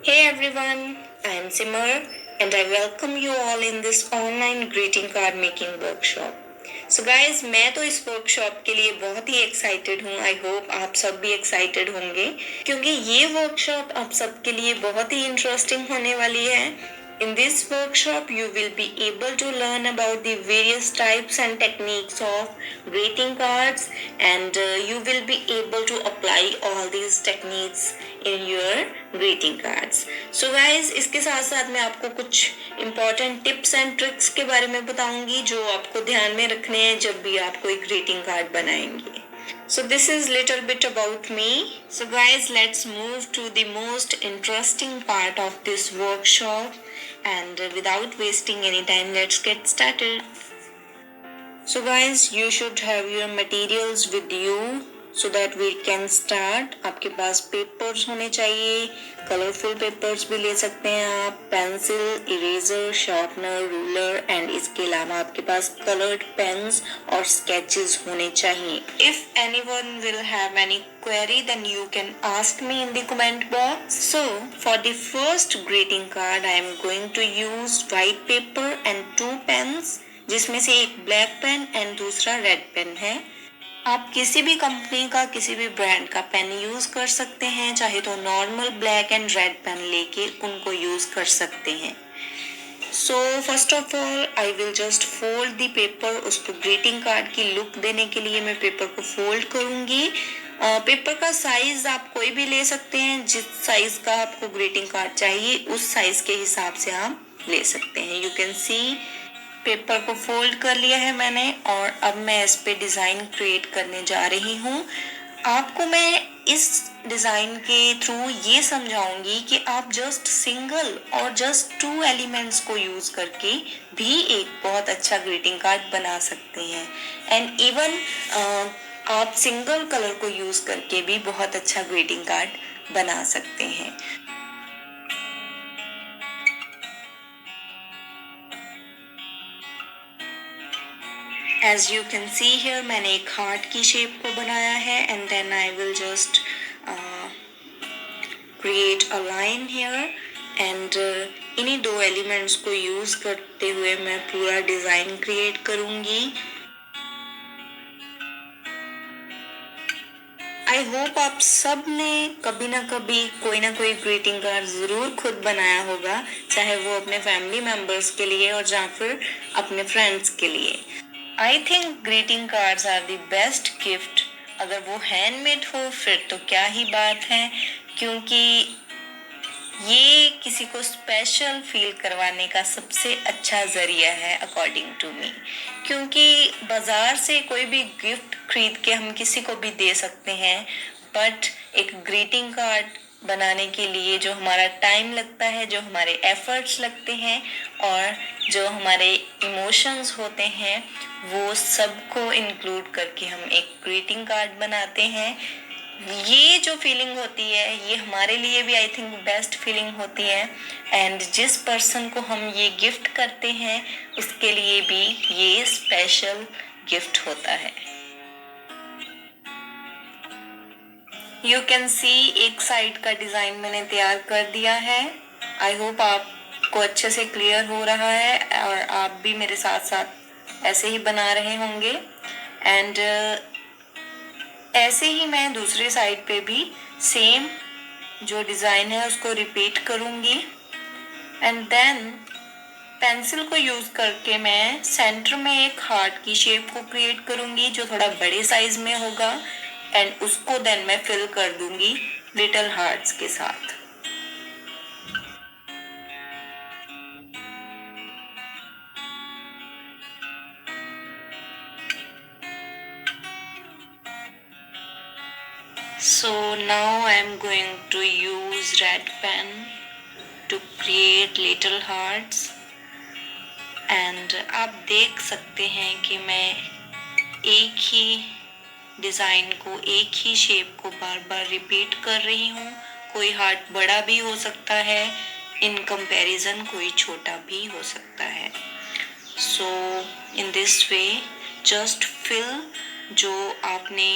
Hey everyone, I am Simar and I welcome you all in this online greeting card making workshop. So guys, मैं तो इस workshop के लिए बहुत ही excited हूँ. आई होप आप सब भी एक्साइटेड होंगे क्योंकि ये वर्कशॉप आप सबके लिए बहुत ही इंटरेस्टिंग होने वाली है. In this workshop, you will be able to learn about the various types and techniques of greeting cards, and you will be able to apply all these techniques in your greeting cards. So guys, इसके साथ साथ मैं आपको कुछ important tips and tricks के बारे में बताऊंगी जो आपको ध्यान में रखने हैं जब भी आप कोई greeting card बनाएंगे. So this is little bit about me. So guys, let's move to the most interesting part of this workshop, and without wasting any time, let's get started. So guys, you should have your materials with you so that we can start. आपके पास papers होने चाहिए, colourful papers भी ले सकते हैं आप, pencil, eraser, sharpener, ruler and इसके अलावा आपके पास कलर्ड पेन्स और स्केचेस होने चाहिए. If anyone will have any query, then you can ask me in the comment box. So for the first greeting card, I am going to use white paper and 2 pens, जिसमें से एक black pen and दूसरा red pen है. आप किसी भी company का किसी भी ब्रांड का पेन यूज कर सकते हैं, चाहे तो normal black and red pen लेके उनको यूज कर सकते हैं. So first of all I will just fold the paper. उसको ग्रीटिंग कार्ड की लुक देने के लिए मैं पेपर को फोल्ड करूंगी. पेपर का साइज आप कोई भी ले सकते हैं, जिस साइज का आपको ग्रीटिंग कार्ड चाहिए उस साइज के हिसाब से आप ले सकते हैं. यू कैन सी पेपर को फोल्ड कर लिया है मैंने और अब मैं इस पे डिज़ाइन क्रिएट करने जा रही हूँ. आपको मैं इस डिज़ाइन के थ्रू ये समझाऊंगी कि आप जस्ट सिंगल और जस्ट 2 एलिमेंट्स को यूज़ करके भी एक बहुत अच्छा ग्रीटिंग कार्ड बना सकते हैं. एंड इवन आप सिंगल कलर को यूज़ करके भी बहुत अच्छा ग्रीटिंग कार्ड बना सकते हैं. As you can see here, मैंने एक हार्ट की शेप को बनाया है and then I will just create a line here and इन्हीं 2 एलिमेंट्स को यूज करते हुए मैं पूरा डिजाइन क्रिएट करूंगी. आई होप आप सब ने कभी ना कभी कोई ना कोई ग्रीटिंग कार्ड जरूर खुद बनाया होगा, चाहे वो अपने फैमिली मेंबर्स के लिए और या फिर अपने फ्रेंड्स के लिए. I think greeting cards are the best gift. अगर वो हैंडमेड हो फिर तो क्या ही बात है, क्योंकि ये किसी को स्पेशल फील करवाने का सबसे अच्छा जरिया है अकॉर्डिंग टू मी. क्योंकि बाजार से कोई भी गिफ्ट खरीद के हम किसी को भी दे सकते हैं, बट एक ग्रीटिंग कार्ड बनाने के लिए जो हमारा टाइम लगता है, जो हमारे एफर्ट्स लगते हैं और जो हमारे इमोशंस होते हैं, वो सबको इंक्लूड करके हम एक ग्रीटिंग कार्ड बनाते हैं. ये जो फीलिंग होती है ये हमारे लिए भी आई थिंक बेस्ट फीलिंग होती है, एंड जिस पर्सन को हम ये गिफ्ट करते हैं उसके लिए भी ये स्पेशल गिफ्ट होता है. यू कैन सी एक साइड का डिज़ाइन मैंने तैयार कर दिया है. आई होप आपको अच्छे से क्लियर हो रहा है और आप भी मेरे साथ साथ ऐसे ही बना रहे होंगे. एंड ऐसे ही मैं दूसरे साइड पे भी सेम जो डिज़ाइन है उसको रिपीट करूँगी. एंड देन पेंसिल को यूज़ करके मैं सेंटर में एक हार्ट की शेप को क्रिएट करूँगी जो थोड़ा बड़े साइज में होगा, एंड उसको देन मैं फिल कर दूंगी लिटिल हार्ट्स के साथ. So now I am going to use red pen to create little hearts. And आप देख सकते हैं कि मैं एक ही डिज़ाइन को, एक ही शेप को बार बार रिपीट कर रही हूँ. कोई हार्ट बड़ा भी हो सकता है, इन कंपैरिजन कोई छोटा भी हो सकता है. So in this way just fill जो आपने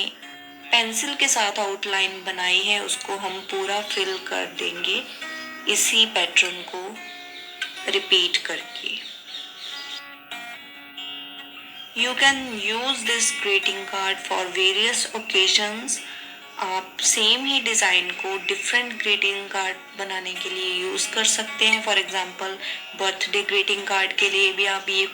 पेंसिल के साथ आउटलाइन बनाई है उसको हम पूरा फिल कर देंगे. इसी पैटर्न को रिपीट करके। You can use this greeting card for various occasions. आप सेम ही डिज़ाइन को डिफरेंट ग्रीटिंग कार्ड बनाने के लिए यूज़ कर सकते हैं। For example birthday greeting card के लिए भी आप ये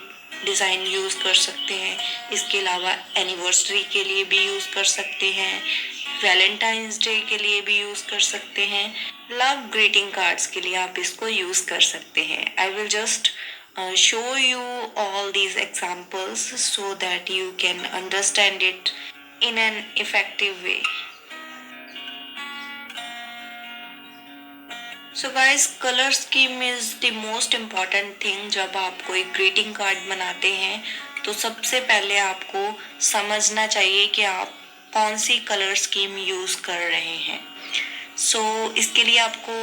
डिज़ाइन यूज़ कर सकते हैं। इसके अलावा एनिवर्सरी के लिए भी यूज़ कर सकते हैं, वैलेंटाइंस डे के लिए भी यूज़ कर सकते हैं, लव ग्रीटिंग कार्ड्स के लिए आप इसको यूज़ कर सकते हैं। आई will just show you all these examples so that you can understand it in an effective way. So guys, color scheme is the most important thing। जब आप कोई greeting card बनाते हैं तो सबसे पहले आपको समझना चाहिए कि आप कौन सी कलर स्कीम यूज़ कर रहे हैं। इसके लिए आपको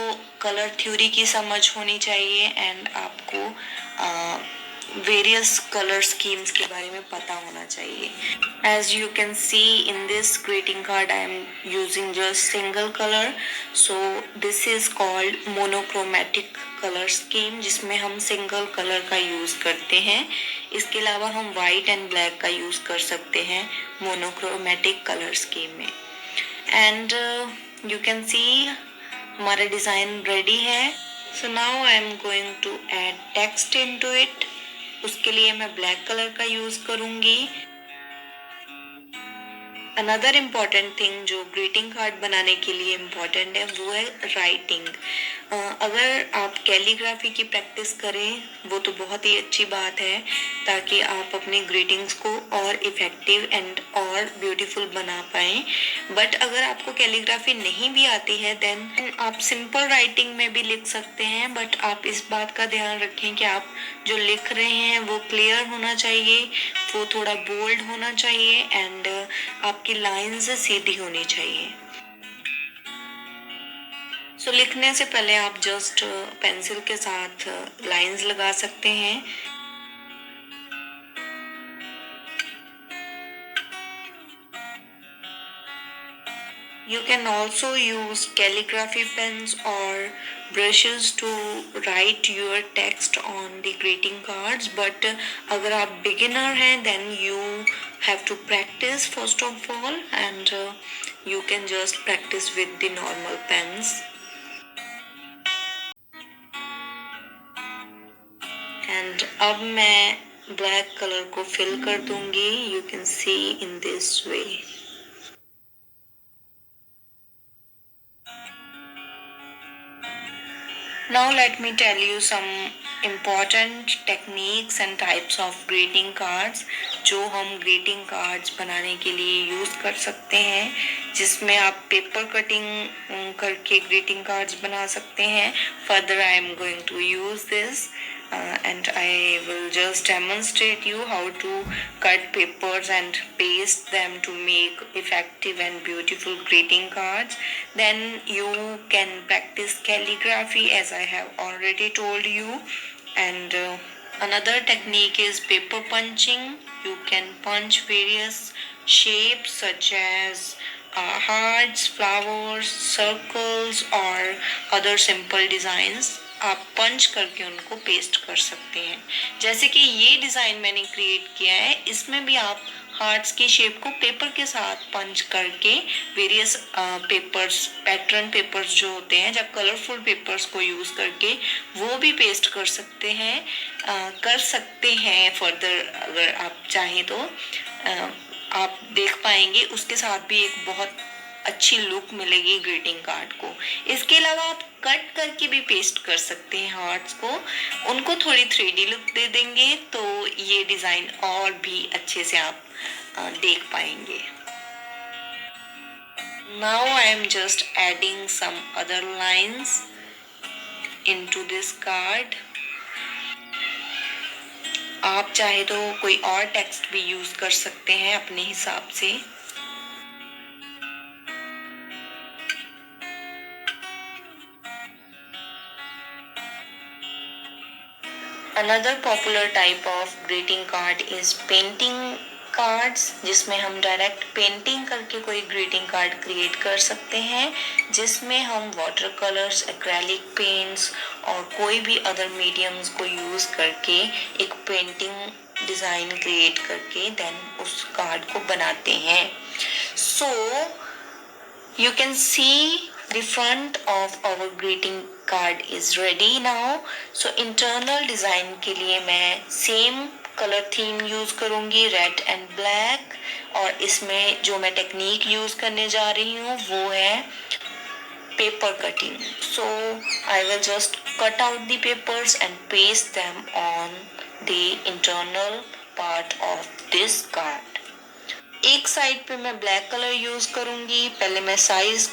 कलर थ्योरी की समझ होनी चाहिए एंड आपको वेरियस कलर स्कीम्स के बारे में पता होना चाहिए। As you can see in this greeting card I am using just single colour. This is called monochromatic colour scheme, जिसमें हम सिंगल कलर का यूज करते हैं। इसके अलावा हम वाइट एंड ब्लैक का यूज कर सकते हैं मोनोक्रोमेटिक कलर स्कीम में। एंड यू कैन सी हमारा डिज़ाइन रेडी है। So now I am going to add text into it. उसके लिए मैं ब्लैक कलर का यूज़ करूँगी। अनदर इम्पॉर्टेंट थिंग जो ग्रीटिंग कार्ड बनाने के लिए इम्पॉर्टेंट है वो है राइटिंग। अगर आप कैलीग्राफी की प्रैक्टिस करें वो तो बहुत ही अच्छी बात है, ताकि आप अपनी ग्रीटिंग्स को और इफ़ेक्टिव एंड और ब्यूटीफुल बना पाएँ। बट अगर आपको कैलीग्राफी नहीं भी आती है देन आप सिंपल राइटिंग में भी लिख सकते हैं। बट आप इस बात का ध्यान रखें कि आप जो लिख रहे हैं वो क्लियर होना चाहिए, वो थोड़ा बोल्ड होना चाहिए एंड आपकी लाइंस सीधी होनी चाहिए। लिखने से पहले आप जस्ट पेंसिल के साथ लाइंस लगा सकते हैं। You can also use calligraphy pens or brushes to write your text on the greeting cards. But अगर आप beginner हैं then you have to practice first of all and you can just practice with the normal pens. And अब मैं black color को fill कर दूंगी। You can see in this way. Now let me tell you some important techniques and types of greeting cards जो हम greeting cards बनाने के लिए use कर सकते हैं, जिसमें आप paper cutting करके greeting cards बना सकते हैं। Further I am going to use this and I will just demonstrate you how to cut papers and paste them to make effective and beautiful greeting cards. Then you can practice calligraphy as I have already told you. And another technique is paper punching. You can punch various shapes such as hearts, flowers, circles or other simple designs. आप पंच करके उनको paste कर सकते हैं। जैसे कि ये design मैंने क्रिएट किया है, इसमें भी आप हार्ट्स की शेप को पेपर के साथ पंच करके वेरियस पेपर्स, पैटर्न पेपर्स जो होते हैं, जब कलरफुल पेपर्स को यूज़ करके वो भी पेस्ट कर सकते हैं फर्दर अगर आप चाहें तो आप देख पाएंगे उसके साथ भी एक बहुत अच्छी लुक मिलेगी ग्रीटिंग कार्ड को। इसके अलावा आप कट करके भी पेस्ट कर सकते हैं हार्ट्स को, उनको थोड़ी 3D लुक दे देंगे तो ये डिज़ाइन और भी अच्छे से आप देख पाएंगे। Now I am just adding some other lines into this card. आप चाहे तो कोई और टेक्स्ट भी यूज़ कर सकते हैं अपने हिसाब से। Another popular type of greeting card is painting cards जिसमें हम डायरेक्ट पेंटिंग करके कोई ग्रीटिंग कार्ड क्रिएट कर सकते हैं, जिसमें हम वाटर कलर्स, एक्रेलिक पेंट्स और कोई भी अदर मीडियम्स को यूज करके एक पेंटिंग डिजाइन क्रिएट करके देन उस कार्ड को बनाते हैं. सो you can see the front of our greeting card is ready now. So internal design के लिए मैं same color theme use करूंगी, red and black. और इसमें जो मैं टेक्निक यूज करने जा रही हूँ वो है paper cutting. So I will just cut out the papers and paste them on the internal part of this card. एक साइड पे मैं ब्लैक कलर यूज करूंगी. पहले मैं साइज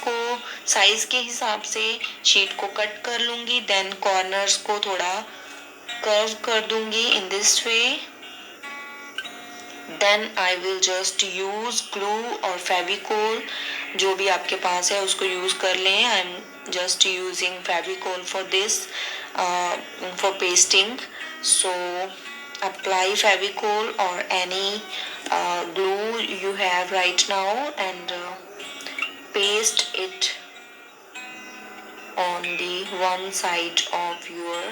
के हिसाब से शीट को कट कर लूंगी, देन कॉर्नर्स को थोड़ा कर्व कर दूंगी in this way. Then I will just use glue और फेविकोल, जो भी आपके पास है उसको यूज कर लें. I am just using Fevicol for this, for pasting. So apply Fevicol or any glue you have right now and paste it on the one side of your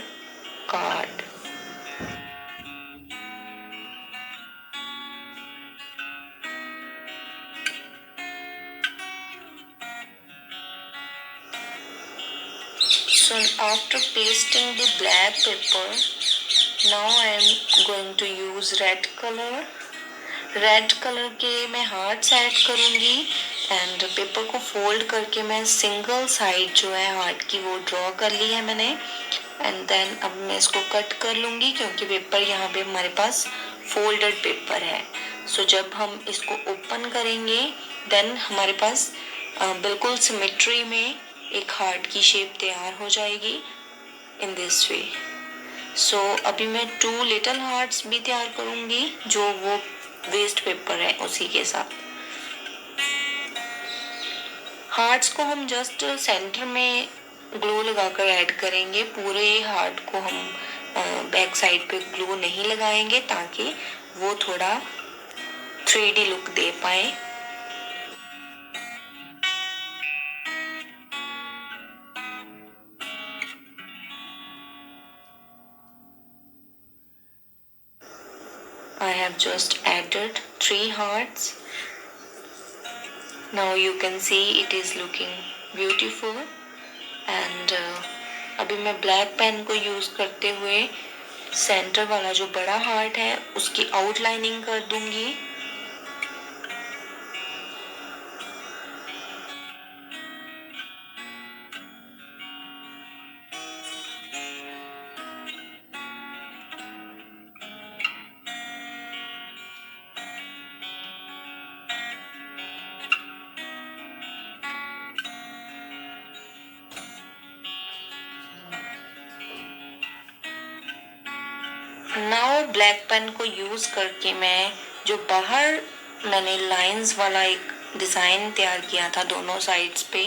card. So after pasting the black paper, now I am going to use red color. Red colour के मैं hearts add करूंगी and paper को fold करके मैं single side जो है heart की वो ड्रॉ कर ली है मैंने. एंड देन अब मैं इसको कट कर लूंगी क्योंकि पेपर यहाँ पे हमारे पास फोल्डेड पेपर है. सो जब हम इसको ओपन करेंगे देन हमारे पास बिल्कुल सिमेट्री में एक हार्ट की शेप तैयार हो जाएगी इन दिस वे. सो अभी मैं 2 लिटिल हार्ट्स भी तैयार करूंगी जो वो वेस्ट पेपर है उसी के साथ. हार्ट्स को हम जस्ट सेंटर में ग्लू लगाकर ऐड करेंगे. पूरे हार्ट को हम बैक साइड पे ग्लू नहीं लगाएंगे ताकि वो थोड़ा 3D लुक दे पाए. I have just added 3 hearts. Now you can see it is looking beautiful. And अभी मैं ब्लैक पेन को यूज करते हुए सेंटर वाला जो बड़ा हार्ट है उसकी आउटलाइनिंग कर दूंगी. नाउ ब्लैक पेन को यूज करके मैं जो बाहर मैंने लाइंस वाला एक डिजाइन तैयार किया था दोनों साइड्स पे,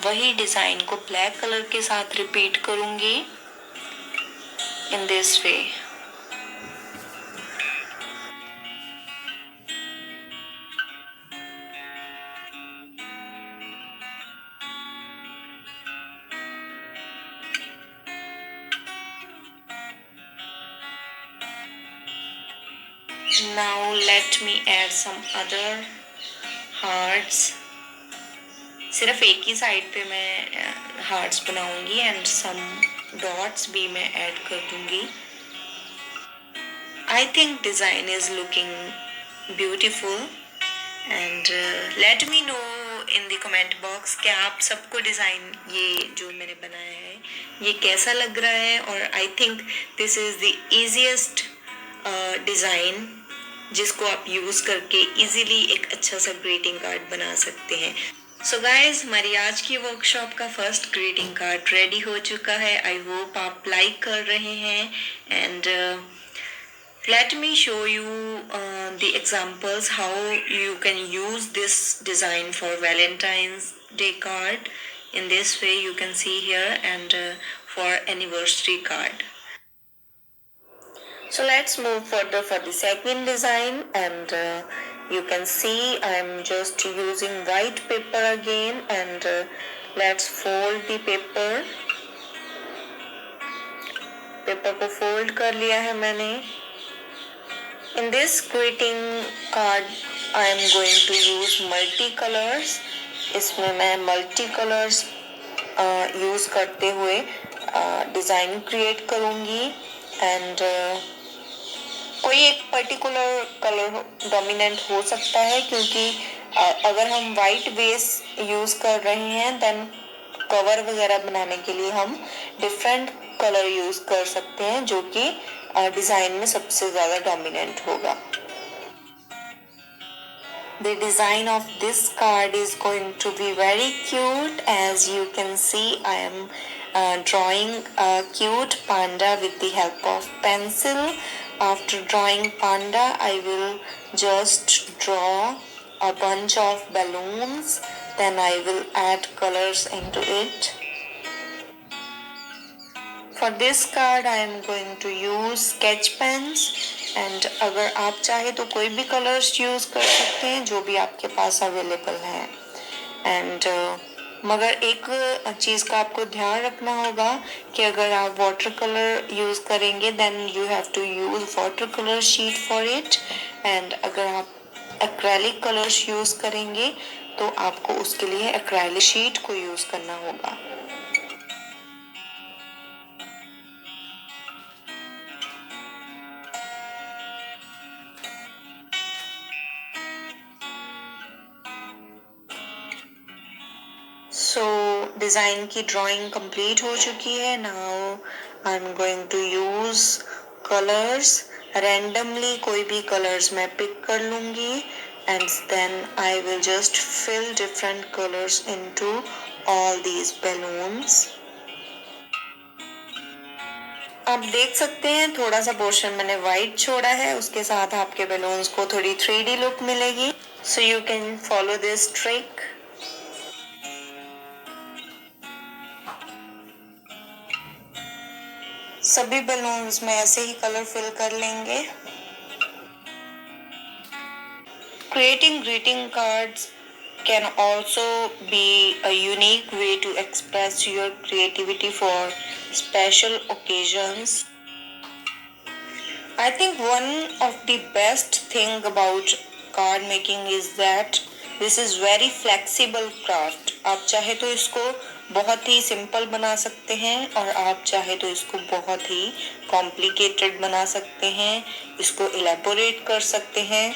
वही डिजाइन को ब्लैक कलर के साथ रिपीट करूंगी इन this way. Now let me add some other hearts. सिर्फ एक ही साइड पे मैं हार्ट्स बनाऊंगी एंड सम डॉट्स भी मैं ऐड कर दूंगी. I think design is looking beautiful and let me know in the comment box कि आप सबको डिज़ाइन ये जो मैंने बनाया है ये कैसा लग रहा है. और I think this is the easiest design जिसको आप यूज़ करके इजीली एक अच्छा सा ग्रीटिंग कार्ड बना सकते हैं. सो गाइज हमारी आज की वर्कशॉप का फर्स्ट ग्रीटिंग कार्ड रेडी हो चुका है. आई होप आप लाइक कर रहे हैं and let me show you the examples how you can use this design for Valentine's Day card. In this way you can see here and for anniversary card. So let's move further for the second design, and you can see I'm just using white paper again, and let's fold the paper. Paper को fold कर लिया है मैंने. In this greeting card I am going to use multi colors. इसमें मैं multi colours use करते हुए design create करूंगी. एंड कोई एक पर्टिकुलर कलर डोमिनेंट हो सकता है, क्योंकि अगर हम वाइट बेस यूज कर रहे हैं देन कवर वगैरह बनाने के लिए हम डिफरेंट कलर यूज कर सकते हैं जो कि डिजाइन में सबसे ज्यादा डोमिनेंट होगा. The design of this card is going to be very cute. As you can see, I am drawing a cute panda with the help of pencil. After drawing panda, I will just draw a bunch of balloons. Then I will add colors into it. For this card, I am going to use sketch pens. And अगर आप चाहे तो कोई भी colours use कर सकते हैं जो भी आपके पास अवेलेबल है. एंड मगर एक चीज का आपको ध्यान रखना होगा कि अगर आप वाटर कलर यूज करेंगे then you have to use water colour sheet for it. And अगर आप एक्रेलिक कलर्स यूज करेंगे तो आपको उसके लिए एक्रेलिक शीट को यूज करना होगा. So डिजाइन की ड्राइंग कंप्लीट हो चुकी है. Now I am going to use colours. Randomly कोई भी कलर्स मैं पिक कर लूंगी and then I will just fill different colours into all these balloons. आप देख सकते हैं थोड़ा सा पोर्शन मैंने व्हाइट छोड़ा है, उसके साथ आपके बैलून्स को थोड़ी 3D लुक मिलेगी. So you can follow this trick. सभी बलून्स में ऐसे ही कलर फिल कर लेंगे. Creating greeting cards can also be a unique way to express your creativity for special occasions. I think one of the best thing about card making is that this is very flexible craft. आप चाहे तो इसको बहुत ही simple बना सकते हैं और आप चाहे तो इसको बहुत ही कॉम्प्लिकेटेड बना सकते हैं, इसको इलेबोरेट कर सकते हैं.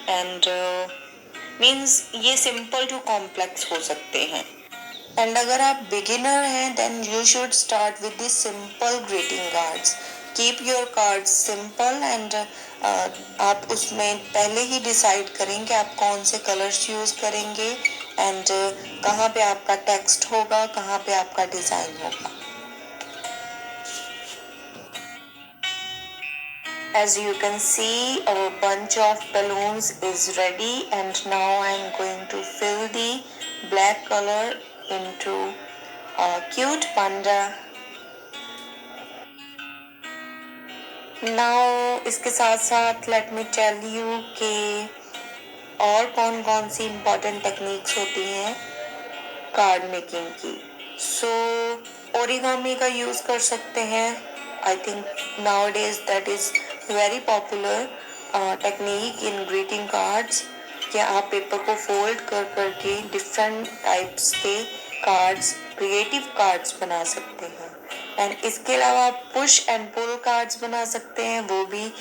एंड मीन्स ये सिंपल टू कॉम्प्लेक्स हो सकते हैं. एंड अगर आप बिगिनर हैं then you should start with the simple greeting cards. Keep your cards simple and आप उसमें पहले ही डिसाइड करें कि आप कौन से कलर्स यूज करेंगे एंड कहाँ पे आपका टेक्स्ट होगा, कहाँ पे आपका डिजाइन होगा. As you can see, our bunch of balloons is ready and now I am going to fill the black color into a cute panda. Now इसके साथ साथ let me tell you कि और कौन कौन सी इम्पोर्टेंट टेक्निक्स होती हैं card making की. सो ओरिगामी का यूज कर सकते हैं. I think nowadays that is very popular technique in greeting cards कि आप पेपर को फोल्ड कर करके डिफरेंट टाइप्स के कार्ड्स, क्रिएटिव कार्ड्स बना सकते हैं. एंड इसके अलावा आप पुश एंड पुल कार्ड्स बना सकते हैं, वो भी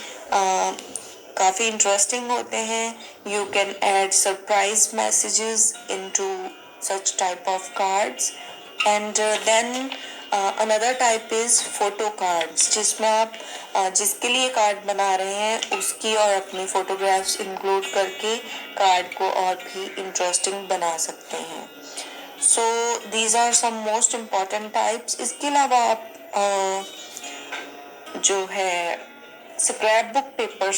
काफ़ी इंटरेस्टिंग होते हैं. You can add surprise messages into such type of cards. And then another type is photo cards जिसमें आप जिसके लिए कार्ड बना रहे हैं उसकी और अपनी फोटोग्राफ्स इंक्लूड करके कार्ड को और भी इंटरेस्टिंग बना सकते हैं. So these are some most important types. इसके अलावा आप जो है स्क्रैप बुक पेपर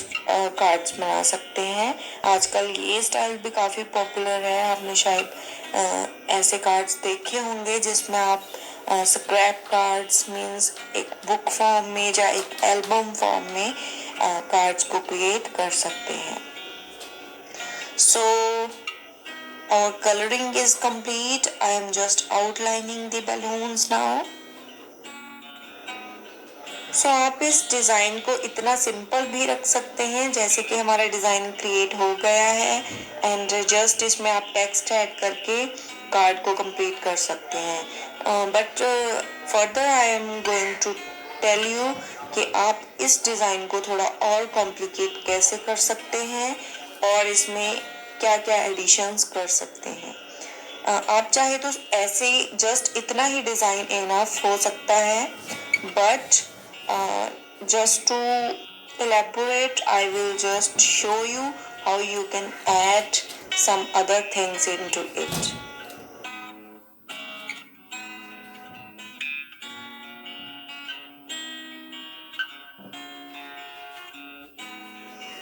कार्ड्स बना सकते हैं. आजकल ये स्टाइल भी काफ़ी पॉपुलर है. आपने शायद ऐसे कार्ड्स देखे होंगे जिसमें आप स्क्रैप कार्ड्स मींस एक बुक फॉर्म में या एक एल्बम फॉर्म में कार्ड्स को क्रिएट कर सकते हैं। सो our coloring is complete. I am just outlining the balloons now. सो आप इस डिज़ाइन को इतना सिंपल भी रख सकते हैं जैसे कि हमारा डिज़ाइन क्रिएट हो गया है एंड जस्ट इसमें आप टेक्स्ट ऐड करके कार्ड को कंप्लीट कर सकते हैं। But further I am going to tell you कि आप इस डिज़ाइन को थोड़ा और कॉम्प्लिकेट कैसे कर सकते हैं और इसमें क्या क्या एडिशंस कर सकते हैं। आप चाहे तो ऐसे जस्ट इतना ही डिज़ाइन इनफ हो सकता है, but just to elaborate, I will just show you how you can add some other things into it.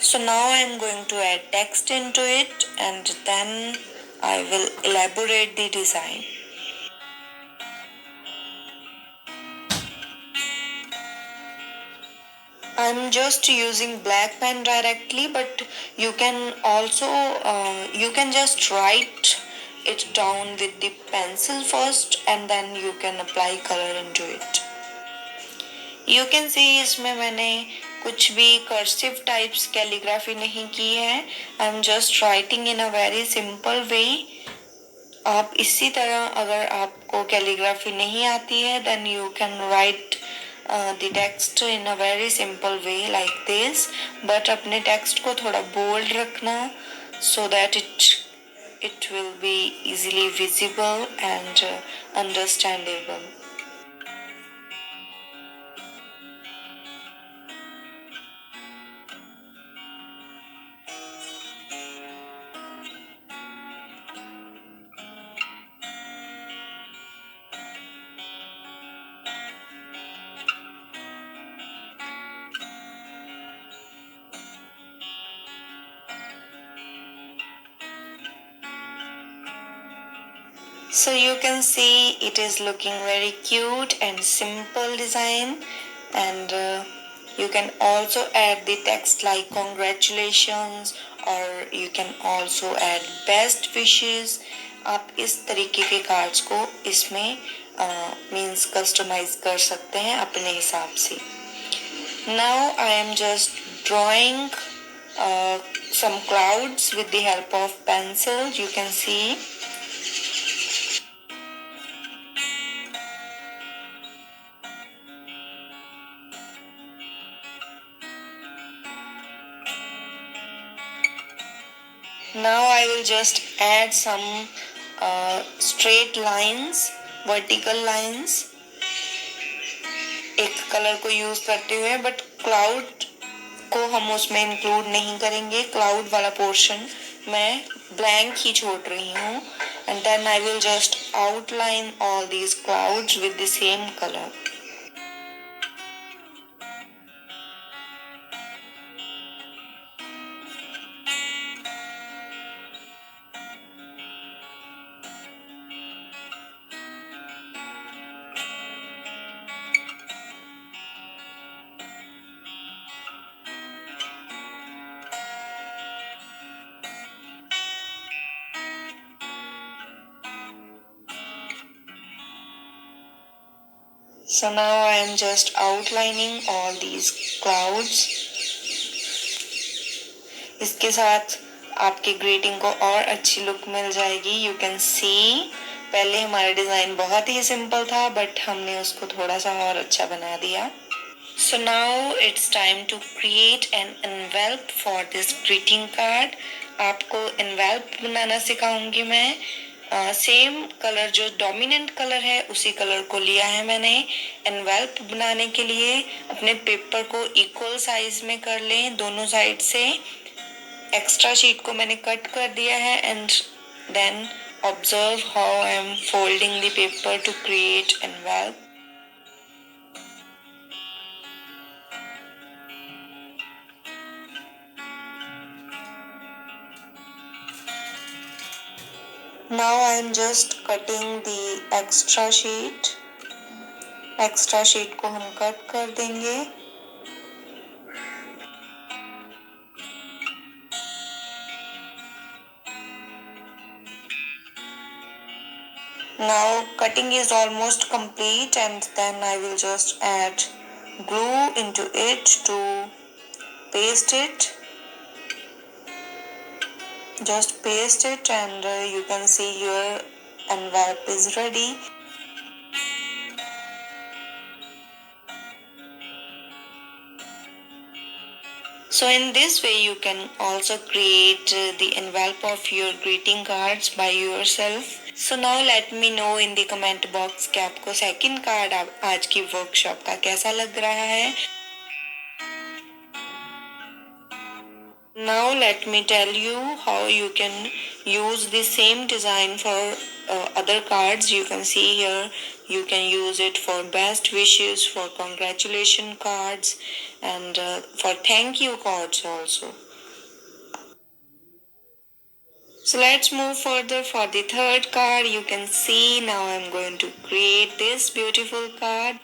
So now I am going to add text into it and then I will elaborate the design. I'm just using black pen directly, but you can also you can just write it down with the pencil first and then you can apply color into it. You can see इसमें मैंने कुछ भी cursive types calligraphy नहीं की है. I'm just writing in a very simple way. आप इसी तरह अगर आपको calligraphy नहीं आती है then you can write the text in a very simple way like this, but अपने text को थोड़ा bold रखना so that it will be easily visible and understandable. So you can see it is looking very cute and simple design, and you can also add the text like congratulations or you can also add best wishes. आप इस तरीके के cards को इसमें means customise कर सकते हैं अपने हिसाब से. Now I am just drawing some clouds with the help of pencil. You can see. Now I will just add some straight lines, vertical lines एक कलर को यूज करते हुए, बट क्लाउड को हम उसमें इंक्लूड नहीं करेंगे. क्लाउड वाला पोर्शन मैं ब्लैंक ही छोड़ रही हूँ and then I will just outline all these clouds with the same colour. So now I am just outlining all these clouds. इसके साथ आपके ग्रीटिंग को और अच्छी लुक मिल जाएगी. You can see पहले हमारा डिजाइन बहुत ही सिंपल था बट हमने उसको थोड़ा सा और अच्छा बना दिया. So now it's time to create an envelope for this greeting card. आपको envelope बनाना सिखाऊंगी मैं. सेम कलर जो डोमिनेंट कलर है उसी कलर को लिया है मैंने. एनवेल्प बनाने के लिए अपने पेपर को इक्वल साइज में कर लें दोनों साइड से. एक्स्ट्रा शीट को मैंने कट कर दिया है and then observe how I am folding the paper to create envelope. Now I am just cutting the extra sheet. Extra sheet को हम कट कर देंगे. Now cutting is almost complete, and then I will just add glue into it to paste it. Just paste it, and you can see your envelope is ready. So in this way you can also create the envelope of your greeting cards by yourself. So now let me know in the comment box कि आपको second card आज की workshop का कैसा लग रहा है. Now let me tell you how you can use the same design for other cards. You can see here you can use it for best wishes, for congratulation cards, and for thank you cards also. So let's move further for the third card. You can see now I'm going to create this beautiful card.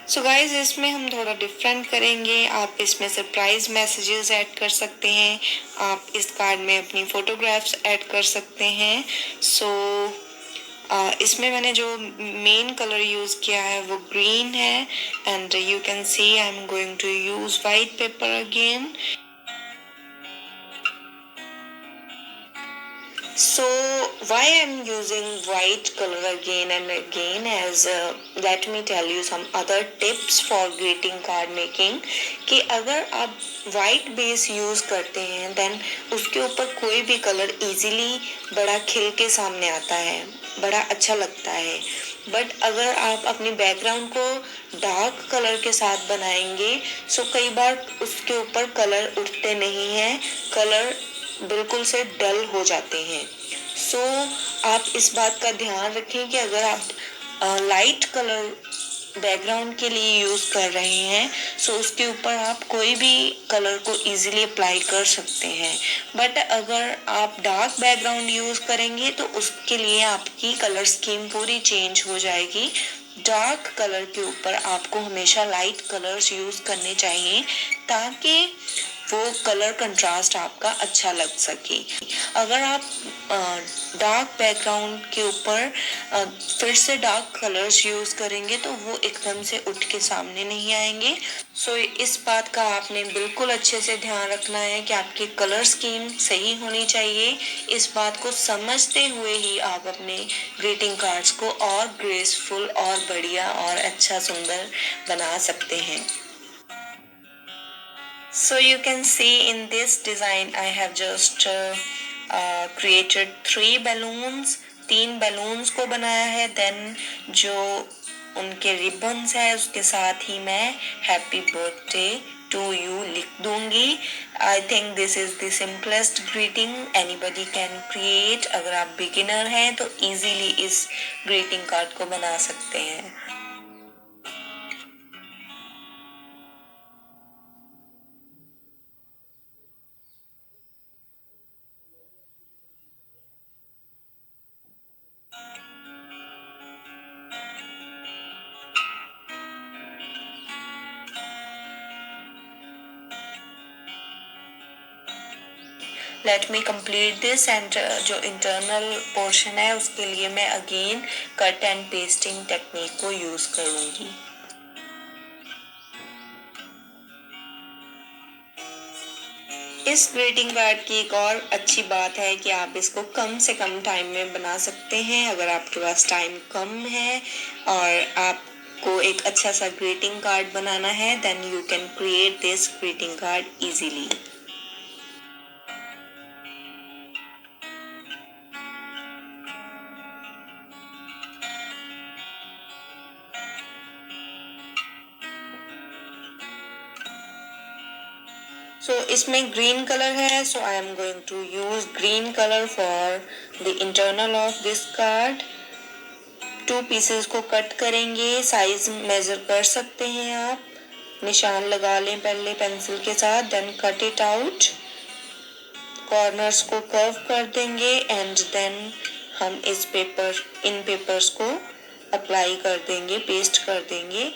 So guys इसमें हम थोड़ा different करेंगे. आप इसमें surprise messages add कर सकते हैं. आप इस कार्ड में अपनी फोटोग्राफ्स ऐड कर सकते हैं. इसमें मैंने जो मेन कलर यूज़ किया है वो ग्रीन है. And you can see I am going to use white paper again. So why I'm using white color again and again, as let me tell you some other tips for greeting card making. कि अगर आप white base use करते हैं then उसके ऊपर कोई भी colour easily बड़ा खिल के सामने आता है, बड़ा अच्छा लगता है. बट अगर आप अपनी बैकग्राउंड को डार्क कलर के साथ बनाएंगे सो कई बार उसके ऊपर कलर उठते नहीं हैं, कलर बिल्कुल से डल हो जाते हैं. आप इस बात का ध्यान रखें कि अगर आप लाइट कलर बैकग्राउंड के लिए यूज कर रहे हैं उसके ऊपर आप कोई भी कलर को इजीली अप्लाई कर सकते हैं. बट अगर आप डार्क बैकग्राउंड यूज करेंगे तो उसके लिए आपकी कलर स्कीम पूरी चेंज हो जाएगी. डार्क कलर के ऊपर आपको हमेशा लाइट कलर्स यूज करने चाहिए ताकि वो कलर कंट्रास्ट आपका अच्छा लग सके. अगर आप डार्क बैकग्राउंड के ऊपर फिर से डार्क कलर्स यूज करेंगे तो वो एकदम से उठ के सामने नहीं आएंगे. इस बात का आपने बिल्कुल अच्छे से ध्यान रखना है कि आपकी कलर स्कीम सही होनी चाहिए. इस बात को समझते हुए ही आप अपने ग्रीटिंग कार्ड्स को और ग्रेसफुल और बढ़िया और अच्छा सुंदर बना सकते हैं. So you can see in this design I have just created 3 balloons. 3 balloons को बनाया है. Then जो उनके ribbons है उसके साथ ही मैं happy birthday to you लिख दूंगी. I think this is the simplest greeting anybody can create. अगर आप beginner हैं तो easily इस greeting card को बना सकते हैं. Let me complete this. And जो इंटरनल पोर्शन है उसके लिए मैं again cut and pasting technique को यूज करूंगी. इस ग्रीटिंग कार्ड की एक और अच्छी बात है कि आप इसको कम से कम टाइम में बना सकते हैं. अगर आपके पास टाइम कम है और आपको एक अच्छा सा ग्रीटिंग कार्ड बनाना है then you can create this greeting card easily. इसमें ग्रीन कलर है I am going to use green colour for the internal of this card. 2 pieces को कट करेंगे. साइज मेजर कर सकते हैं आप. निशान लगा लें पहले पेंसिल के साथ. Then cut it out. Corners को कर्व कर देंगे एंड देन हम इन पेपर्स को अप्लाई कर देंगे, पेस्ट कर देंगे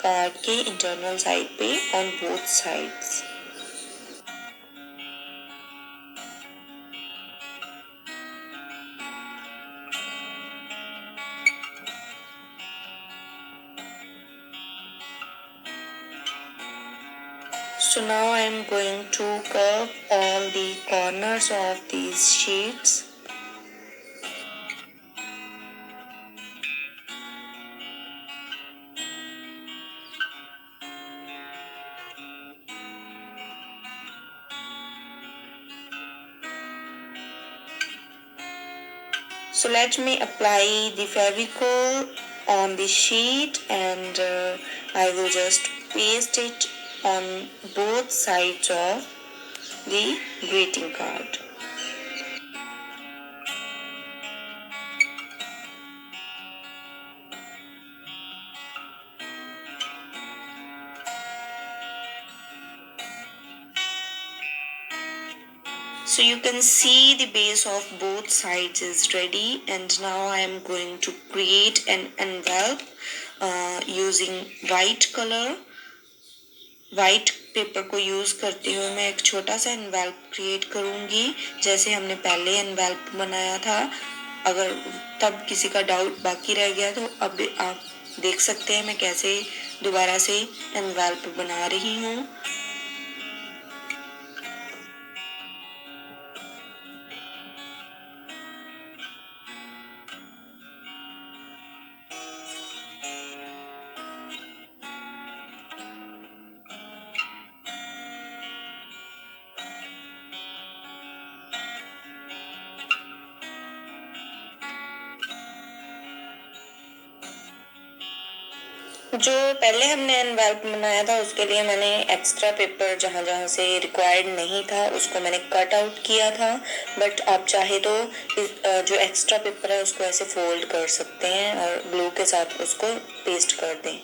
कार्ड के इंटरनल साइड पे on both sides. So now I am going to curve all the corners of these sheets. So let me apply the Fevicol on the sheet and I will just paste it on both sides of the greeting card. So you can see the base of both sides is ready, and now I am going to create an envelope using white color. White paper को use करते हुए मैं एक छोटा सा envelop create करूंगी जैसे हमने पहले एनवेल्प बनाया था। अगर तब किसी का डाउट बाकी रह गया तो अब आप देख सकते हैं मैं कैसे दोबारा से एनवेल्प बना रही हूँ। जो पहले हमने एनवेल्प बनाया था उसके लिए मैंने एक्स्ट्रा पेपर जहाँ जहाँ से रिक्वायर्ड नहीं था उसको मैंने कट आउट किया था, बट आप चाहे तो जो एक्स्ट्रा पेपर है उसको ऐसे फोल्ड कर सकते हैं और ग्लू के साथ उसको पेस्ट कर दें।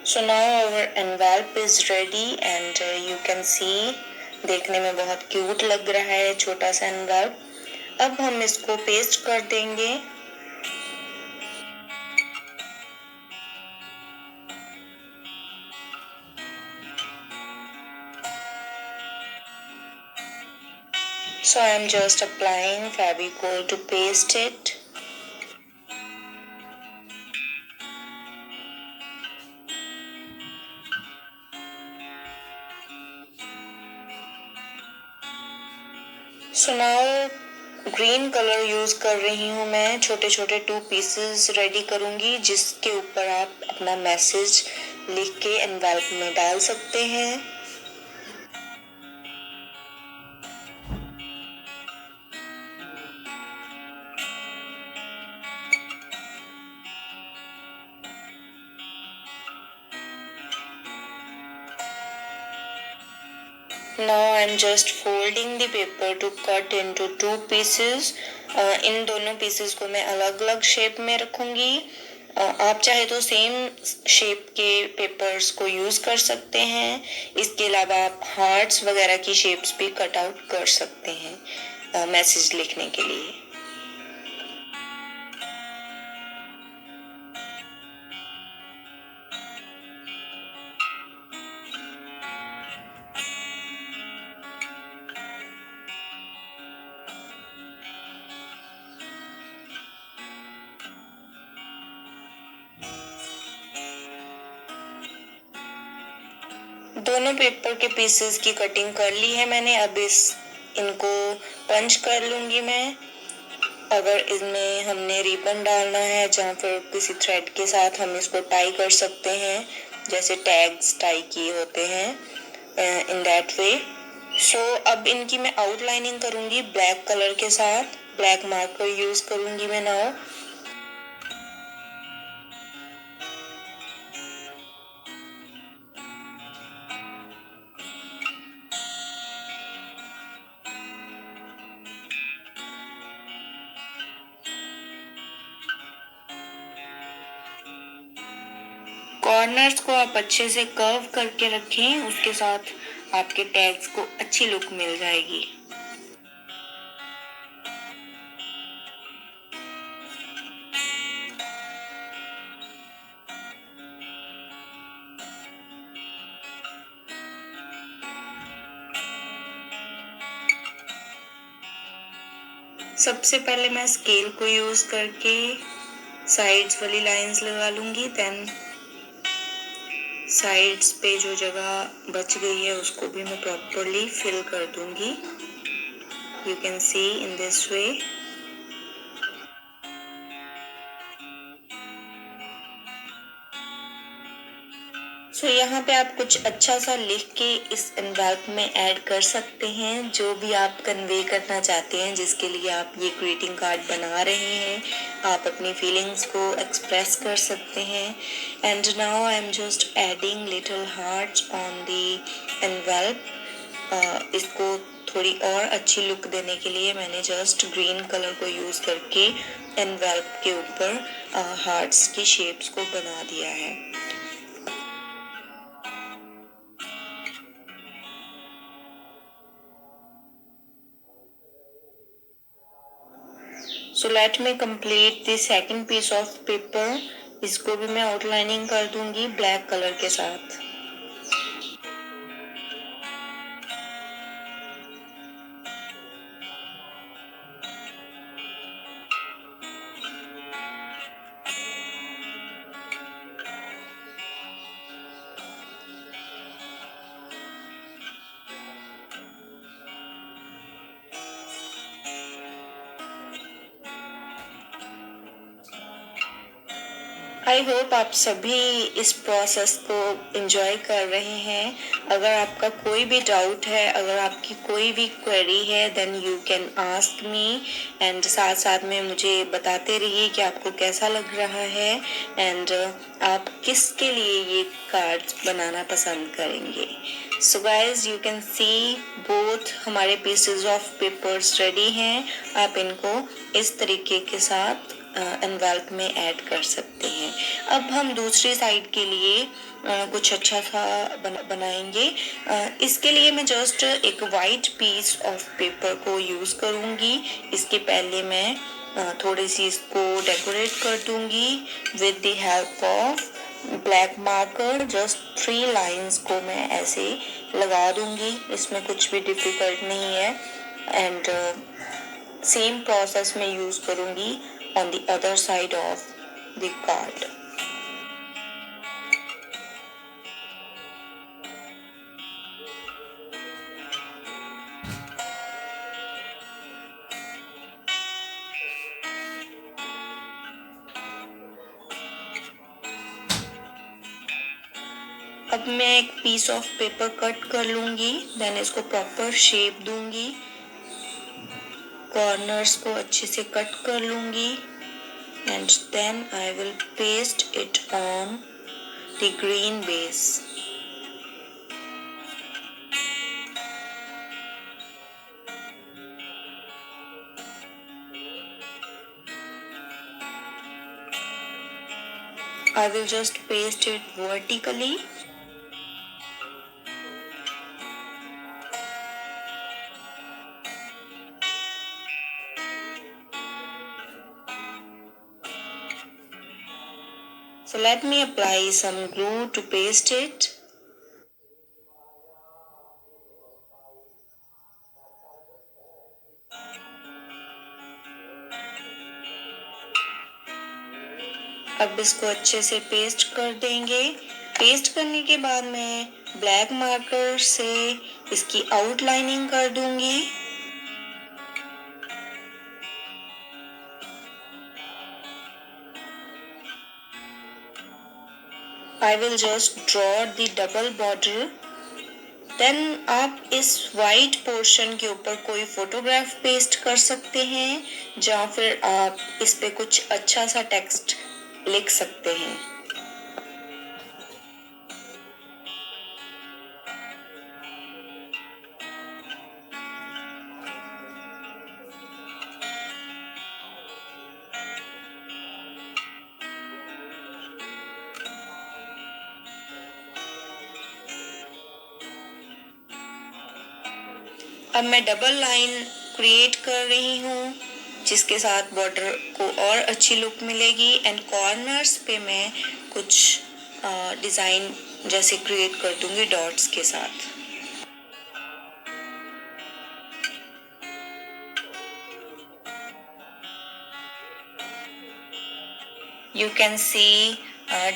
So now our envelope is ready and you can see देखने में बहुत क्यूट लग रहा है छोटा सा एनवेलप। अब हम इसको पेस्ट कर देंगे। So I am just applying Fevicol to paste it. So now green colour use कर रही हूँ मैं। छोटे छोटे 2 पीसेस रेडी करूंगी जिसके ऊपर आप अपना मैसेज लिख के एनवेलप में डाल सकते हैं। Now I am just folding the paper to cut into 2 pieces. इन दोनों पीसेस को मैं अलग अलग शेप में रखूंगी। आप चाहे तो सेम शेप के पेपर्स को यूज कर सकते हैं। इसके अलावा आप हार्ट्स वगैरह की शेप्स भी कट आउट कर सकते हैं मैसेज लिखने के लिए। दोनों पेपर के पीसेस की कटिंग कर ली है मैंने। अब इनको पंच कर लूंगी मैं। अगर इसमें हमने रिबन डालना है जहाँ फिर किसी थ्रेड के साथ हम इसको टाई कर सकते हैं जैसे टैग्स टाई किए होते हैं इन दैट वे। सो अब इनकी मैं आउटलाइनिंग करूंगी ब्लैक कलर के साथ। ब्लैक मार्कर यूज करूंगी मैं नाउ। कॉर्नर्स को आप अच्छे से कर्व करके रखें, उसके साथ आपके टैग्स को अच्छी लुक मिल जाएगी। सबसे पहले मैं स्केल को यूज़ करके साइड्स वाली लाइंस लगा लूँगी, देन साइड्स पे जो जगह बच गई है उसको भी मैं प्रॉपरली फिल कर दूँगी। You can see in this way. So यहाँ पे आप कुछ अच्छा सा लिख के इस एनवेलप में ऐड कर सकते हैं, जो भी आप कन्वे करना चाहते हैं, जिसके लिए आप ये ग्रीटिंग कार्ड बना रहे हैं। आप अपनी फीलिंग्स को एक्सप्रेस कर सकते हैं। And now I am just adding little hearts on the envelope. इसको थोड़ी और अच्छी लुक देने के लिए मैंने जस्ट ग्रीन कलर को यूज़ करके एनवेलप के ऊपर हार्ट्स की शेप्स को बना दिया है। So let me complete the second piece of paper. इसको भी मैं आउटलाइनिंग कर दूंगी ब्लैक कलर के साथ। आई होप आप सभी इस प्रोसेस को एंजॉय कर रहे हैं। अगर आपका कोई भी डाउट है, अगर आपकी कोई भी क्वेरी है, then you can ask me. And साथ साथ में मुझे बताते रहिए कि आपको कैसा लग रहा है एंड आप किसके लिए ये कार्ड्स बनाना पसंद करेंगे। So guys you can C both हमारे पीसेज ऑफ पेपर्स रेडी हैं। आप इनको इस तरीके के साथ एनवेलप में ऐड कर सकते हैं। अब हम दूसरी साइड के लिए कुछ अच्छा सा बनाएंगे। इसके लिए मैं जस्ट एक वाइट पीस ऑफ पेपर को यूज़ करूँगी। इसके पहले मैं थोड़ी सी इसको डेकोरेट कर दूँगी with the help of black marker. Just 3 lines को मैं ऐसे लगा दूँगी। इसमें कुछ भी डिफ़िकल्ट नहीं है एंड सेम प्रोसेस में यूज़ करूँगी on the other side of the card. अब मैं एक पीस ऑफ पेपर कट कर लूँगी, देन इसको प्रॉपर शेप दूँगी, कॉर्नर्स को अच्छे से कट कर लूँगी and then I will paste it on the green base. I will just paste it vertically. So let me apply some glue to paste it. अब इसको अच्छे से पेस्ट कर देंगे। पेस्ट करने के बाद मैं ब्लैक मार्कर से इसकी आउटलाइनिंग कर दूंगी। I will just draw the double border. Then आप इस वाइट पोर्शन के ऊपर कोई फोटोग्राफ पेस्ट कर सकते हैं या फिर आप इस पे कुछ अच्छा सा टेक्स्ट लिख सकते हैं। अब मैं डबल लाइन क्रिएट कर रही हूँ जिसके साथ बॉर्डर को और अच्छी लुक मिलेगी एंड कॉर्नर्स पे मैं कुछ डिज़ाइन जैसे क्रिएट कर दूंगी डॉट्स के साथ। यू कैन सी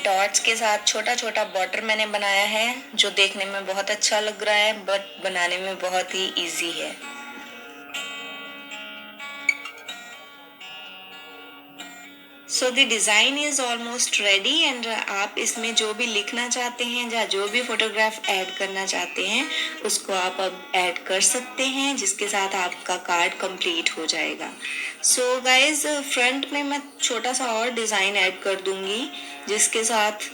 डॉट्स के साथ छोटा छोटा बॉर्डर मैंने बनाया है, जो देखने में बहुत अच्छा लग रहा है बट बनाने में बहुत ही इजी है। So the design is almost ready and आप इसमें जो भी लिखना चाहते हैं या जो भी फोटोग्राफ ऐड करना चाहते हैं उसको आप अब ऐड कर सकते हैं, जिसके साथ आपका कार्ड कंप्लीट हो जाएगा। सो गाइज फ्रंट में मैं छोटा सा और डिज़ाइन ऐड कर दूंगी, जिसके साथ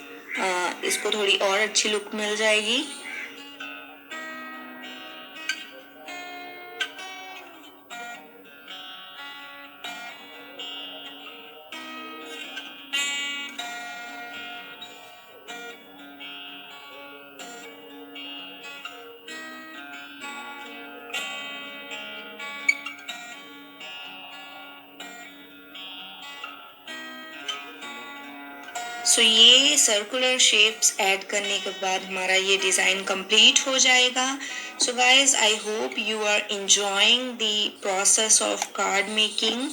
इसको थोड़ी और अच्छी लुक मिल जाएगी। सो ये सर्कुलर शेप्स ऐड करने के बाद हमारा ये डिज़ाइन कंप्लीट हो जाएगा। So guys I hope you are enjoying the process of card making.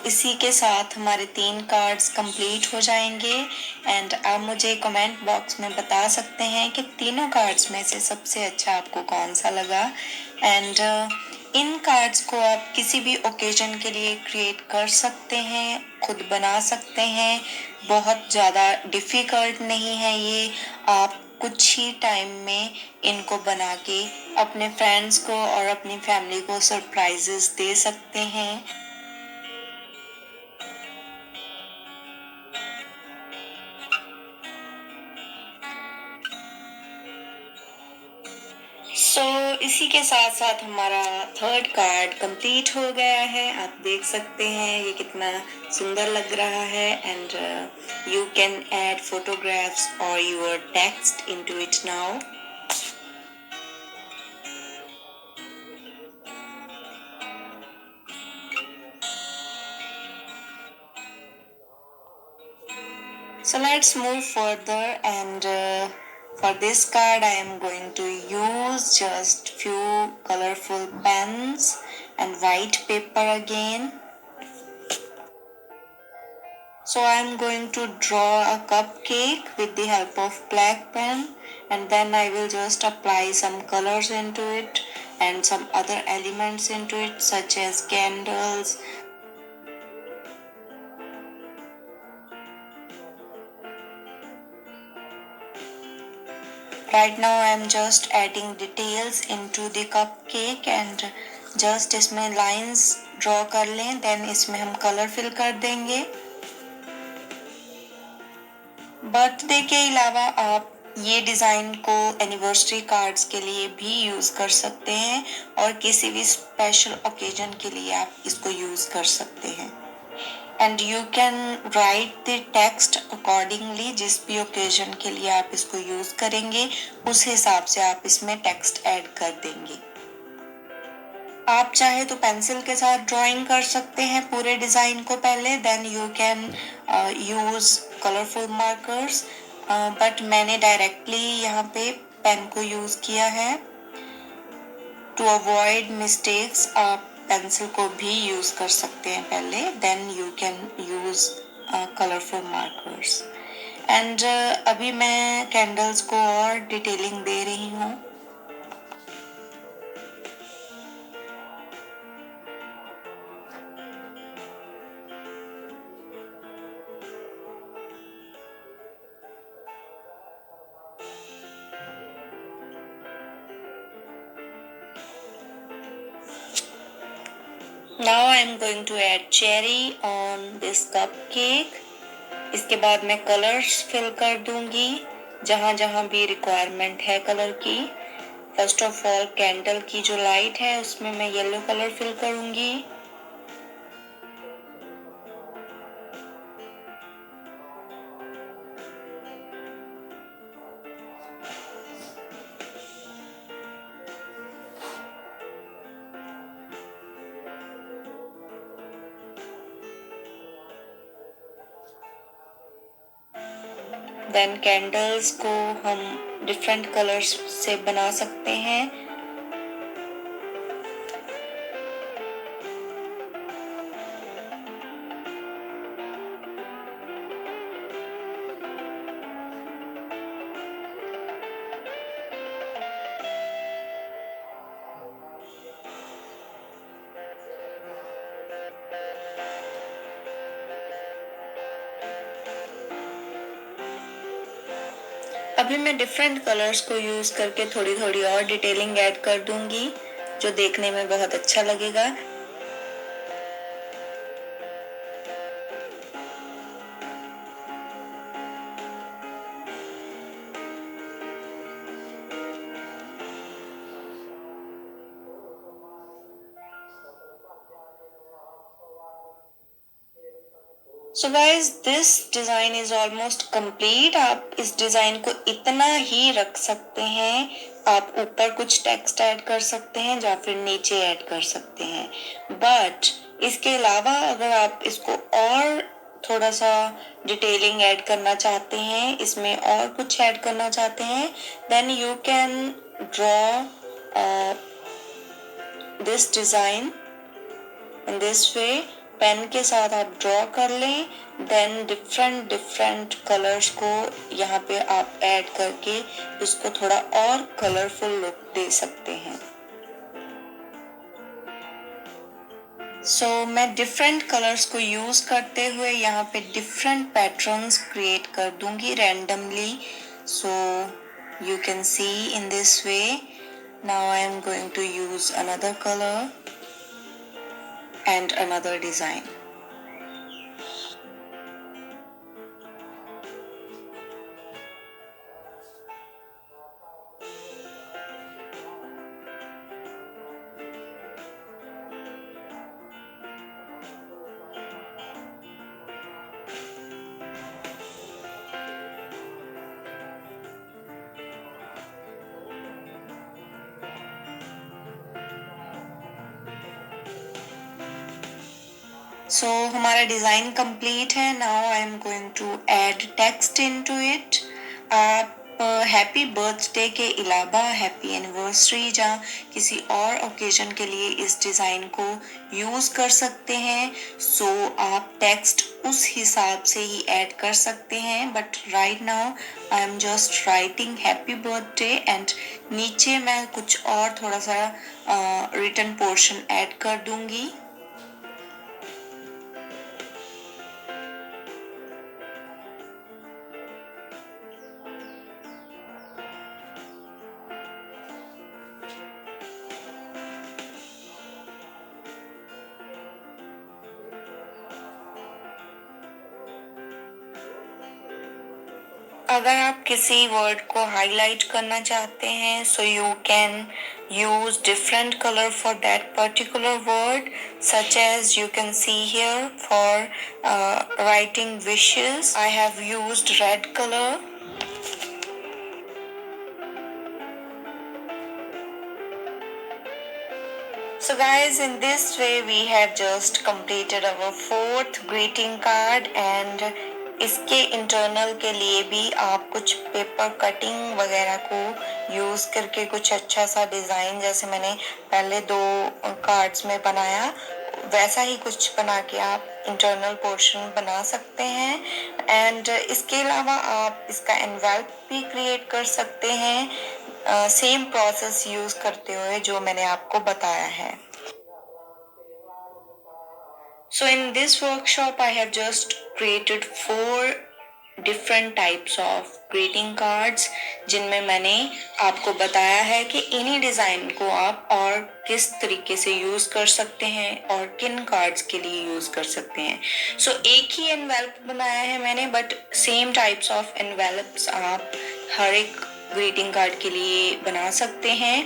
इसी के साथ हमारे 3 कार्ड्स कंप्लीट हो जाएंगे एंड आप मुझे कमेंट बॉक्स में बता सकते हैं कि तीनों कार्ड्स में से सबसे अच्छा आपको कौन सा लगा। एंड इन कार्ड्स को आप किसी भी ओकेजन के लिए क्रिएट कर सकते हैं, खुद बना सकते हैं, बहुत ज़्यादा डिफ़िकल्ट नहीं है ये। आप कुछ ही टाइम में इनको बना के अपने फ्रेंड्स को और अपनी फैमिली को सरप्राइजेस दे सकते हैं। इसी के साथ साथ हमारा 3rd कार्ड कंप्लीट हो गया है। आप देख सकते हैं ये कितना सुंदर लग रहा है and you can add photographs और your text into it now. So let's move further and for this card I am going to use just few colorful pens and white paper again. So I am going to draw a cupcake with the help of black pen and then I will just apply some colors into it and some other elements into it such as candles. Right now I am just adding details into the cupcake and just इसमें lines draw कर लें, then इसमें हम color fill कर देंगे। Birthday के अलावा आप ये डिज़ाइन को एनिवर्सरी कार्ड्स के लिए भी यूज़ कर सकते हैं और किसी भी स्पेशल ओकेजन के लिए आप इसको यूज़ कर सकते हैं। And you can write the text accordingly, जिस भी ओकेजन के लिए आप इसको यूज़ करेंगे उस हिसाब से आप इसमें टेक्स्ट ऐड कर देंगे। आप चाहे तो पेंसिल के साथ ड्राइंग कर सकते हैं पूरे डिज़ाइन को पहले, then you can use colourful markers, but मैंने डायरेक्टली यहाँ पे पेन को यूज़ किया है। टू अवॉइड मिस्टेक्स आप पेंसिल को भी यूज़ कर सकते हैं पहले, then you can use colourful markers. And अभी मैं कैंडल्स को और डिटेलिंग दे रही हूँ। Now I am going to add cherry on this cupcake. इसके बाद मैं कलर्स फिल कर दूंगी जहाँ जहाँ भी रिक्वायरमेंट है कलर की। फर्स्ट ऑफ ऑल कैंडल की जो लाइट है उसमें मैं येलो कलर फिल करूंगी। देन कैंडल्स को हम डिफरेंट कलर्स से बना सकते हैं। अभी मैं डिफरेंट कलर्स को यूज़ करके थोड़ी थोड़ी और डिटेलिंग ऐड कर दूंगी, जो देखने में बहुत अच्छा लगेगा। So guys, this design is almost complete. आप इस डिज़ाइन को इतना ही रख सकते हैं। आप ऊपर कुछ टेक्स्ट ऐड कर सकते हैं या फिर नीचे ऐड कर सकते हैं, बट इसके अलावा अगर आप इसको और थोड़ा सा डिटेलिंग ऐड करना चाहते हैं, इसमें और कुछ ऐड करना चाहते हैं, then you can draw this design in this way. Pen के साथ आप ड्रॉ कर लें, देन डिफरेंट डिफरेंट कलर्स को यहाँ पे आप ऐड करके इसको थोड़ा और कलरफुल लुक दे सकते हैं। मैं डिफरेंट कलर्स को यूज करते हुए यहाँ पे डिफरेंट पैटर्न्स क्रिएट कर दूंगी randomly. You can see in this way. Now I am going to use another colour and another design. हमारा डिज़ाइन कंप्लीट है। Now I am going to add text into it. आप happy birthday के अलावा happy anniversary या किसी और occasion के लिए इस डिज़ाइन को यूज़ कर सकते हैं। आप टेक्स्ट उस हिसाब से ही ऐड कर सकते हैं, but right now I am just writing happy birthday and नीचे मैं कुछ और थोड़ा सा रिटन पोर्शन ऐड कर दूंगी। अगर आप किसी वर्ड को हाईलाइट करना चाहते हैं, so you can use different color for that particular word, such as you can see here for writing wishes. I have used red color. So guys, in this way we have just completed our 4th greeting card, and इसके internal के लिए भी आप कुछ paper cutting वगैरह को use करके कुछ अच्छा सा डिज़ाइन, जैसे मैंने पहले 2 कार्ड्स में बनाया, वैसा ही कुछ बना के आप इंटरनल पोर्शन बना सकते हैं। एंड इसके अलावा आप इसका एनवेल्प भी क्रिएट कर सकते हैं, सेम प्रोसेस यूज़ करते हुए जो मैंने आपको बताया है। So in this workshop I have just created 4 different types of greeting cards, जिनमें मैंने आपको बताया है कि इन्हीं डिज़ाइन को आप और किस तरीके से यूज़ कर सकते हैं और किन कार्ड्स के लिए यूज़ कर सकते हैं। एक ही एनवेल्प बनाया है मैंने, बट सेम टाइप्स ऑफ एनवेल्प्स आप हर एक ग्रीटिंग कार्ड के लिए बना सकते हैं।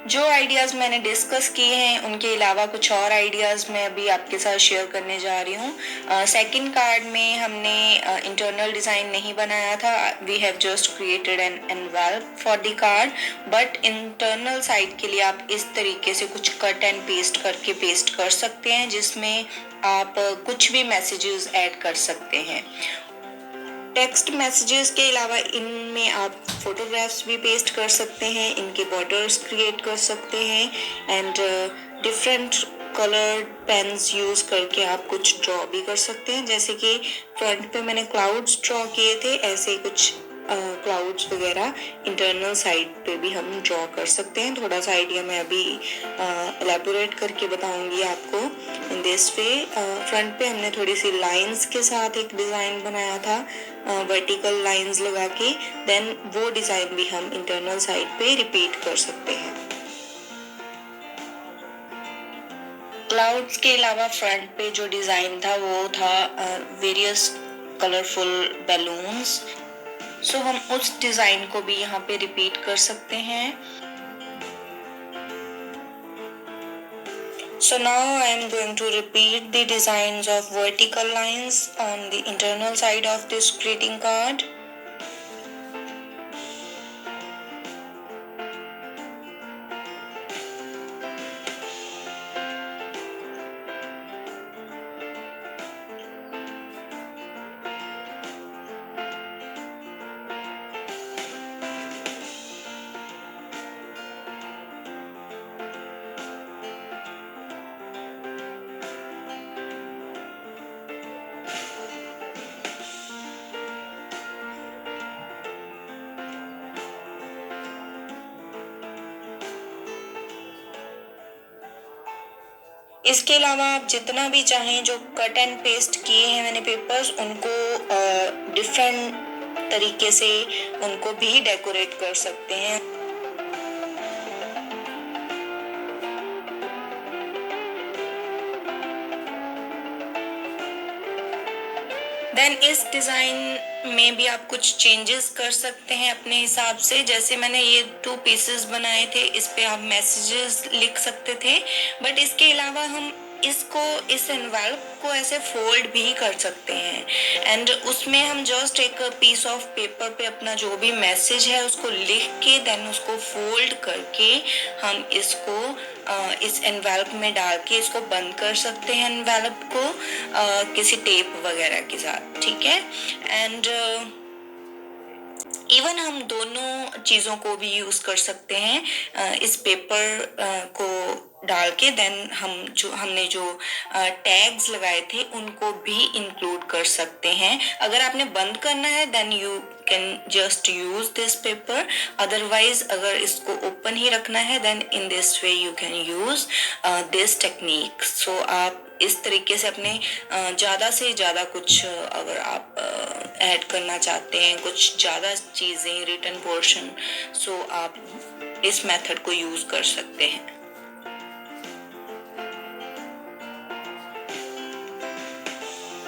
जो आइडियाज़ मैंने डिस्कस किए हैं उनके अलावा कुछ और आइडियाज़ मैं अभी आपके साथ शेयर करने जा रही हूँ। सेकंड कार्ड में हमने इंटरनल डिज़ाइन नहीं बनाया था। We have just created an envelope for the card, but internal side के लिए आप इस तरीके से कुछ कट एंड पेस्ट करके पेस्ट कर सकते हैं, जिसमें आप कुछ भी मैसेजेस ऐड कर सकते हैं। टेक्स्ट मैसेजेस के अलावा इनमें आप फोटोग्राफ्स भी पेस्ट कर सकते हैं, इनके बॉर्डर्स क्रिएट कर सकते हैं, and different coloured pens use करके आप कुछ ड्रॉ भी कर सकते हैं। जैसे कि फ्रंट पे मैंने क्लाउड्स ड्रॉ किए थे, ऐसे ही कुछ क्लाउड्स वगैरह इंटरनल साइड पे भी हम ड्रॉ कर सकते हैं। थोड़ा सा आइडिया मैं अभी एलैबोरेट करके बताऊंगी आपको। इन दिस वे फ्रंट पे हमने थोड़ी सी लाइंस के साथ एक डिज़ाइन बनाया था, वर्टिकल लाइंस लगा के, देन वो डिज़ाइन भी हम इंटरनल साइड पे रिपीट कर सकते हैं। क्लाउड्स के अलावा फ्रंट पे जो डिज़ाइन था वो था वेरियस कलरफुल बैलून्स। सो हम उस डिज़ाइन को भी यहाँ पे रिपीट कर सकते हैं। So now I am going to repeat the designs of vertical lines on the internal side of this greeting card. इसके अलावा आप जितना भी चाहें, जो कट एंड पेस्ट किए हैं मैंने पेपर्स, उनको डिफरेंट तरीके से उनको भी डेकोरेट कर सकते हैं। देन इस डिज़ाइन में भी आप कुछ चेंजेस कर सकते हैं अपने हिसाब से। जैसे मैंने ये 2 पीसेस बनाए थे, इस पे आप मैसेजेस लिख सकते थे, बट इसके अलावा हम इसको, इस एनवेलप को ऐसे फोल्ड भी कर सकते हैं एंड उसमें हम जस्ट एक पीस ऑफ पेपर पे अपना जो भी मैसेज है उसको लिख के देन उसको फोल्ड करके हम इसको इस एनवेलप में डाल के इसको बंद कर सकते हैं, एनवेलप को किसी टेप वगैरह के साथ, ठीक है। एंड इवन हम दोनों चीज़ों को भी यूज़ कर सकते हैं, इस पेपर को डाल के देन हमने जो टैग्स लगाए थे उनको भी इंक्लूड कर सकते हैं। अगर आपने बंद करना है then you can just use this paper, otherwise अगर इसको ओपन ही रखना है then in this way you can use this technique. So आप इस तरीके से अपने ज़्यादा से ज़्यादा कुछ अगर आप ऐड करना चाहते हैं, कुछ ज़्यादा चीज़ें रिटन पोर्शन, सो आप इस मेथड को यूज़ कर सकते हैं।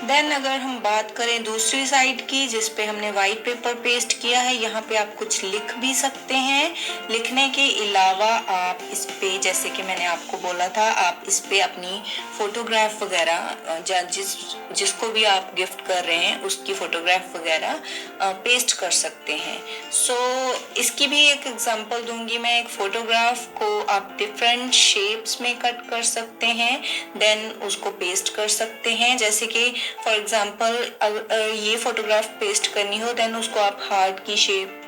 देन अगर हम बात करें दूसरी साइड की, जिस पे हमने वाइट पेपर पेस्ट किया है, यहाँ पे आप कुछ लिख भी सकते हैं। लिखने के अलावा आप इस पे, जैसे कि मैंने आपको बोला था, आप इस पे अपनी फोटोग्राफ वगैरह, जिसको भी आप गिफ्ट कर रहे हैं उसकी फोटोग्राफ वगैरह पेस्ट कर सकते हैं। सो इसकी भी एक एग्जांपल दूंगी मैं। एक फोटोग्राफ को आप डिफरेंट शेप्स में कट कर सकते हैं, देन उसको पेस्ट कर सकते हैं। जैसे कि फॉर एग्जाम्पल ये फोटोग्राफ पेस्ट करनी हो देन उसको आप हार्ट की शेप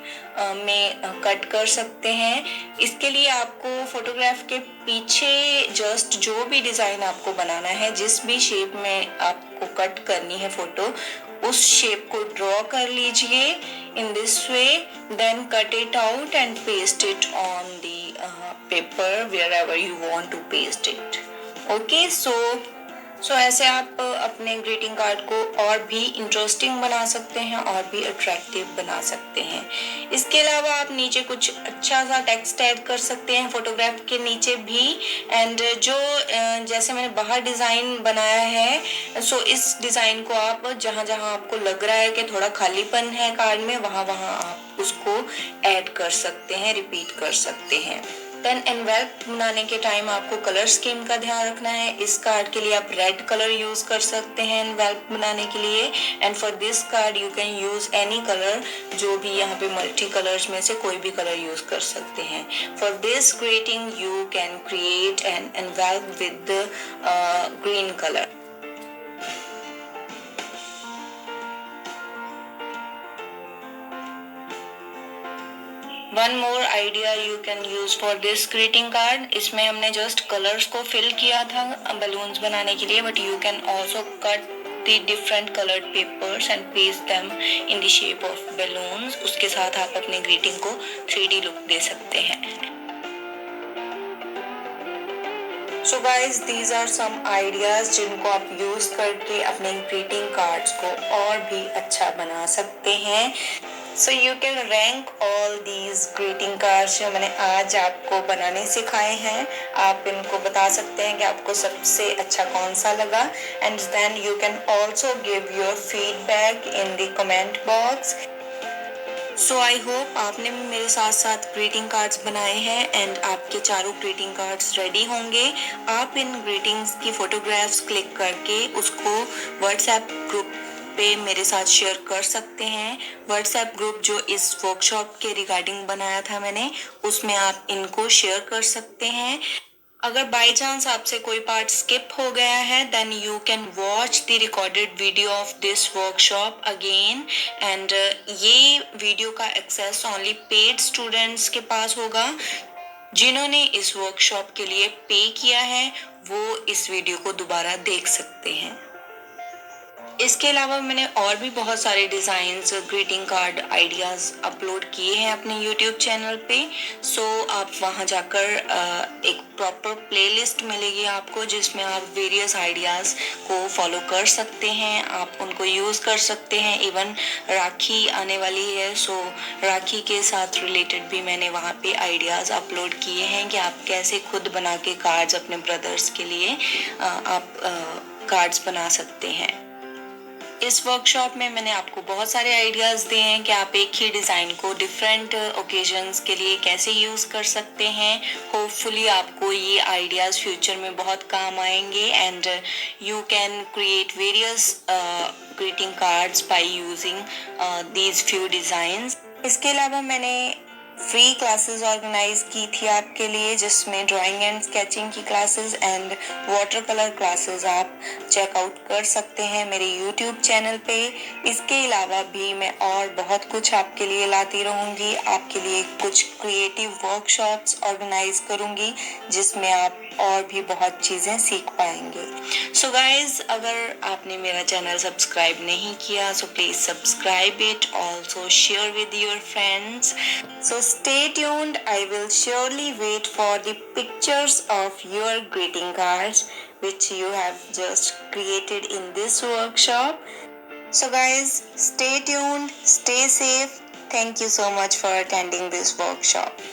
में कट कर सकते हैं। इसके लिए आपको फोटोग्राफ के पीछे जस्ट जो भी डिज़ाइन आपको बनाना है, जिस भी शेप में आपको कट करनी है फोटो, उस शेप को ड्रॉ कर लीजिए in this way, then cut it out and paste it on the paper wherever you want to paste it. Okay, so ऐसे आप अपने ग्रीटिंग कार्ड को और भी इंटरेस्टिंग बना सकते हैं और भी अट्रैक्टिव बना सकते हैं। इसके अलावा आप नीचे कुछ अच्छा सा टेक्स्ट ऐड कर सकते हैं फोटोग्राफ के नीचे भी। एंड जो जैसे मैंने बाहर डिज़ाइन बनाया है, सो इस डिज़ाइन को आप जहाँ जहाँ आपको लग रहा है कि थोड़ा खालीपन है कार्ड में, वहाँ वहाँ आप उसको ऐड कर सकते हैं, रिपीट कर सकते हैं। देन एनवेलप बनाने के टाइम आपको कलर स्कीम का ध्यान रखना है। इस कार्ड के लिए आप रेड कलर यूज कर सकते हैं एनवेलप बनाने के लिए, and for this card you can use any colour, जो भी यहाँ पे मल्टी कलर्स में से कोई भी कलर यूज कर सकते हैं। For this greeting you can create an envelope with green colour. One more idea you can use for this greeting card. इसमें हमने जस्ट कलर्स को फिल किया था बलून्स बनाने के लिए, but you can also cut the different colored papers and paste them in the shape of balloons. उसके साथ आप अपने greeting को 3D look दे सकते हैं. So guys, these are some ideas जिनको आप use करके अपने greeting cards को और भी अच्छा बना सकते हैं. So you can rank all these greeting cards जो मैंने आज आपको बनाने सिखाए हैं. आप इनको बता सकते हैं कि आपको सबसे अच्छा कौन सा लगा. And then you can also give your feedback in the comment box. So I hope आपने भी मेरे साथ साथ ग्रीटिंग कार्ड्स बनाए हैं एंड आपके चारों ग्रीटिंग कार्ड्स रेडी होंगे. आप इन ग्रीटिंग्स की फोटोग्राफ्स क्लिक करके उसको व्हाट्सएप ग्रुप पे मेरे साथ शेयर कर सकते हैं. व्हाट्सएप ग्रुप जो इस वर्कशॉप के रिगार्डिंग बनाया था मैंने, उसमें आप इनको शेयर कर सकते हैं. अगर बाय चांस आपसे कोई पार्ट स्किप हो गया है then you can watch the recorded video of this workshop again. And ये वीडियो का एक्सेस ओनली पेड स्टूडेंट्स के पास होगा. जिन्होंने इस वर्कशॉप के लिए पे किया है वो इस वीडियो को दोबारा देख सकते हैं. इसके अलावा मैंने और भी बहुत सारे designs greeting card ideas upload किए हैं अपने यूट्यूब चैनल पे. सो आप वहाँ जाकर एक प्रॉपर प्लेलिस्ट मिलेगी आपको जिसमें आप वेरियस आइडियाज़ को फॉलो कर सकते हैं. आप उनको यूज़ कर सकते हैं. इवन राखी आने वाली है, सो राखी के साथ रिलेटेड भी मैंने वहाँ पे आइडियाज़ अपलोड किए हैं कि आप कैसे खुद बना के कार्ड्स अपने ब्रदर्स के लिए आप कार्ड्स बना सकते हैं. इस वर्कशॉप में मैंने आपको बहुत सारे आइडियाज़ दिए हैं कि आप एक ही डिज़ाइन को डिफरेंट ओकेजन्स के लिए कैसे यूज़ कर सकते हैं. होपफुली आपको ये आइडियाज़ फ्यूचर में बहुत काम आएंगे and you can create various greeting cards by using these few designs. इसके अलावा मैंने फ्री क्लासेस ऑर्गेनाइज की थी आपके लिए जिसमें ड्राइंग एंड स्केचिंग की classes and water colour classes आप चेकआउट कर सकते हैं मेरे यूट्यूब चैनल पे. इसके अलावा भी मैं और बहुत कुछ आपके लिए लाती रहूँगी. आपके लिए कुछ क्रिएटिव वर्कशॉप्स ऑर्गेनाइज करूँगी जिसमें आप और भी बहुत चीज़ें सीख पाएंगे. सो गाइज, अगर आपने मेरा चैनल सब्सक्राइब नहीं किया so please subscribe it. Also share with your friends. So stay tuned. I will surely wait for the pictures of your greeting cards which you have just created in this workshop. So guys, stay tuned, stay safe. Thank you so much for attending this workshop.